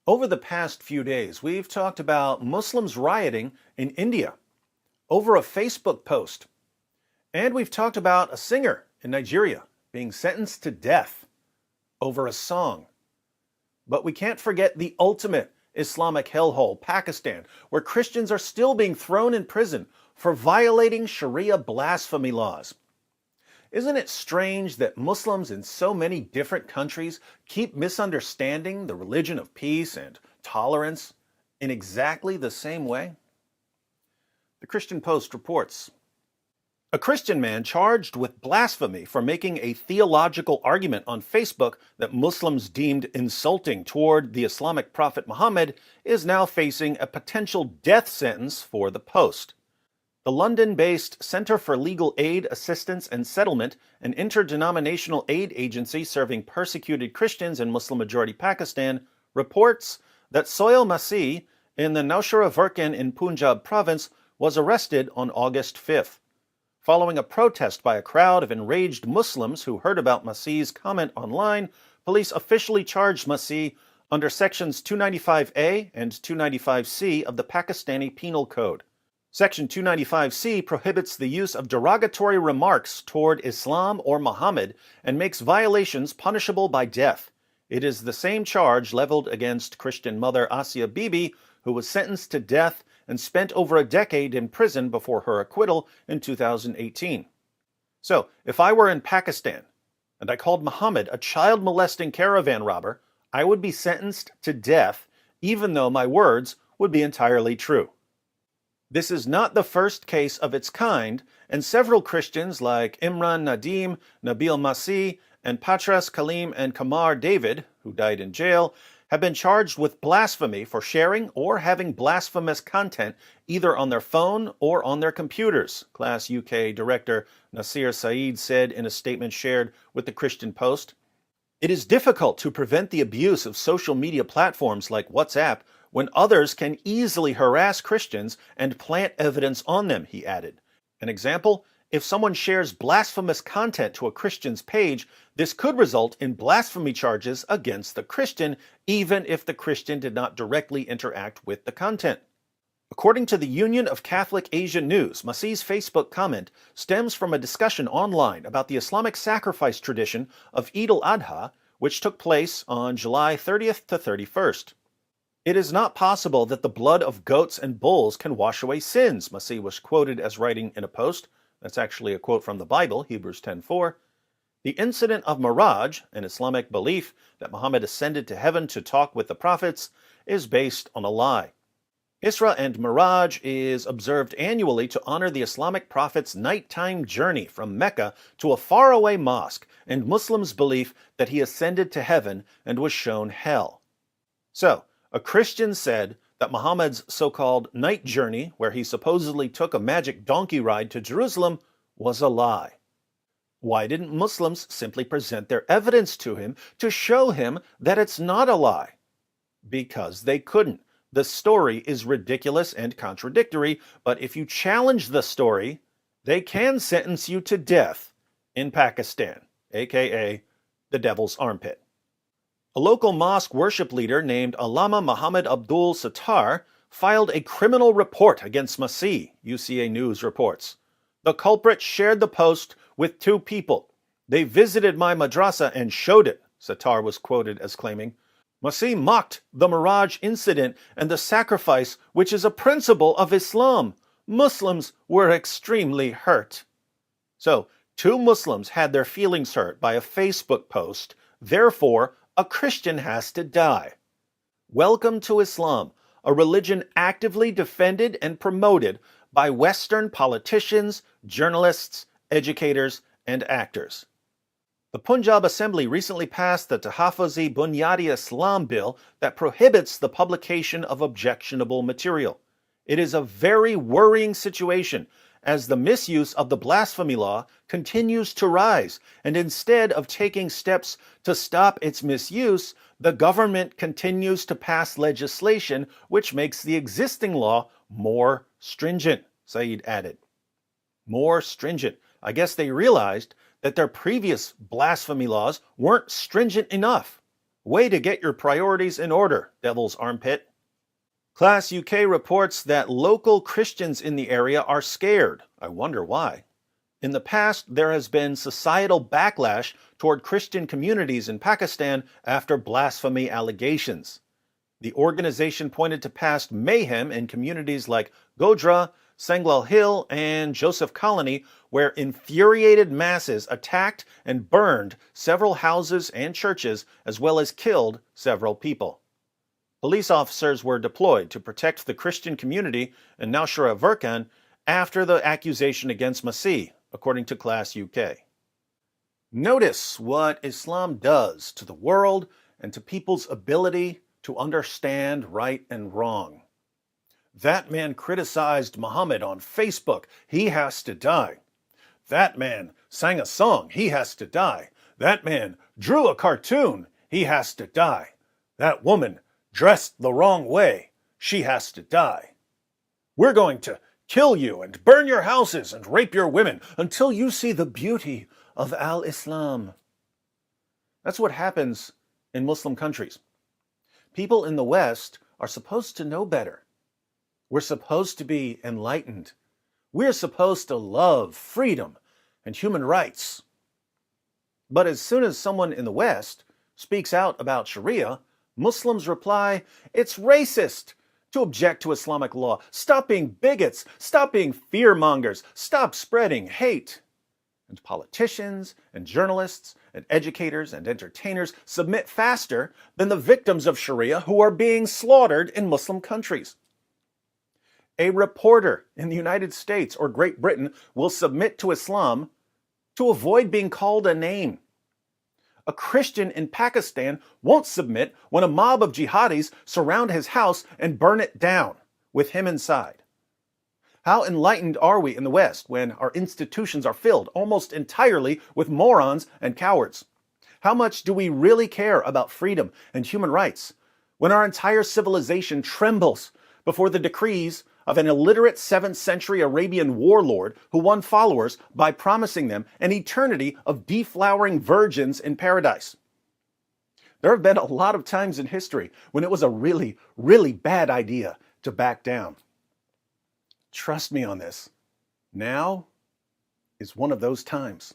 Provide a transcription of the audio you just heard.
Over the past few days, we've talked about Muslims rioting in India over a Facebook post. And we've talked about a singer in Nigeria being sentenced to death over a song. But we can't forget the ultimate Islamic hellhole, Pakistan, where Christians are still being thrown in prison for violating Sharia blasphemy laws. Isn't it strange that Muslims in so many different countries keep misunderstanding the religion of peace and tolerance in exactly the same way? The Christian Post reports, a Christian man charged with blasphemy for making a theological argument on Facebook that Muslims deemed insulting toward the Islamic prophet Muhammad is now facing a potential death sentence for the post. The London-based Center for Legal Aid, Assistance and Settlement, an interdenominational aid agency serving persecuted Christians in Muslim-majority Pakistan, reports that Sohail Masih in the Nowshera Virken in Punjab province was arrested on August 5th. Following a protest by a crowd of enraged Muslims who heard about Masih's comment online, police officially charged Masih under Sections 295A and 295C of the Pakistani Penal Code. Section 295C prohibits the use of derogatory remarks toward Islam or Muhammad and makes violations punishable by death. It is the same charge leveled against Christian mother Asia Bibi, who was sentenced to death and spent over a decade in prison before her acquittal in 2018. So, if I were in Pakistan and I called Muhammad a child-molesting caravan robber, I would be sentenced to death, even though my words would be entirely true. This is not the first case of its kind, and several Christians like Imran Nadim, Nabil Masih, and Patras Kalim and Kamar David, who died in jail, have been charged with blasphemy for sharing or having blasphemous content either on their phone or on their computers, Class UK Director Nasir Saeed said in a statement shared with the Christian Post. It is difficult to prevent the abuse of social media platforms like WhatsApp when others can easily harass Christians and plant evidence on them, he added. An example, if someone shares blasphemous content to a Christian's page, this could result in blasphemy charges against the Christian, even if the Christian did not directly interact with the content. According to the Union of Catholic Asia News, Masih's Facebook comment stems from a discussion online about the Islamic sacrifice tradition of Eid al-Adha, which took place on July 30th to 31st. It is not possible that the blood of goats and bulls can wash away sins, Masih was quoted as writing in a post. That's actually a quote from the Bible, Hebrews 10:4. The incident of Miraj, an Islamic belief that Muhammad ascended to heaven to talk with the prophets, is based on a lie. Isra and Miraj is observed annually to honor the Islamic prophet's nighttime journey from Mecca to a faraway mosque and Muslims' belief that he ascended to heaven and was shown hell. So, a Christian said that Muhammad's so-called night journey, where he supposedly took a magic donkey ride to Jerusalem, was a lie. Why didn't Muslims simply present their evidence to him to show him that it's not a lie? Because they couldn't. The story is ridiculous and contradictory, but if you challenge the story, they can sentence you to death in Pakistan, aka the devil's armpit. A local mosque worship leader named Allama Muhammad Abdul Sattar filed a criminal report against Masih, UCA News reports. The culprit shared the post with two people. They visited my madrasa and showed it, Sattar was quoted as claiming. Masih mocked the Miraj incident and the sacrifice, which is a principle of Islam. Muslims were extremely hurt. So, two Muslims had their feelings hurt by a Facebook post. Therefore, a Christian has to die. Welcome to Islam, a religion actively defended and promoted by Western politicians, journalists, educators, and actors. The Punjab Assembly recently passed the Tahaffuzi Bunyadi Islam bill that prohibits the publication of objectionable material. It is a very worrying situation as the misuse of the blasphemy law continues to rise, and instead of taking steps to stop its misuse, the government continues to pass legislation which makes the existing law more stringent, Saeed added. More stringent. I guess they realized that their previous blasphemy laws weren't stringent enough. Way to get your priorities in order, Devil's Armpit. Class UK reports that local Christians in the area are scared. I wonder why. In the past, there has been societal backlash toward Christian communities in Pakistan after blasphemy allegations. The organization pointed to past mayhem in communities like Godhra, Sanglal Hill, and Joseph Colony, where infuriated masses attacked and burned several houses and churches, as well as killed several people. Police officers were deployed to protect the Christian community in Nowshera Verkan after the accusation against Masih, according to Class UK. Notice what Islam does to the world and to people's ability to understand right and wrong. That man criticized Muhammad on Facebook. He has to die. That man sang a song. He has to die. That man drew a cartoon. He has to die. That woman dressed the wrong way. She has to die. We're going to kill you and burn your houses and rape your women until you see the beauty of al-Islam. That's what happens in Muslim countries. People in the West are supposed to know better. We're supposed to be enlightened. We're supposed to love freedom and human rights. But as soon as someone in the West speaks out about Sharia, Muslims reply, it's racist to object to Islamic law. Stop being bigots. Stop being fearmongers. Stop spreading hate. And politicians and journalists and educators and entertainers submit faster than the victims of Sharia who are being slaughtered in Muslim countries. A reporter in the United States or Great Britain will submit to Islam to avoid being called a name. A Christian in Pakistan won't submit when a mob of jihadis surround his house and burn it down with him inside. How enlightened are we in the West when our institutions are filled almost entirely with morons and cowards? How much do we really care about freedom and human rights when our entire civilization trembles before the decrees of an illiterate 7th century Arabian warlord who won followers by promising them an eternity of deflowering virgins in paradise? There have been a lot of times in history when it was a really, really bad idea to back down. Trust me on this. Now is one of those times.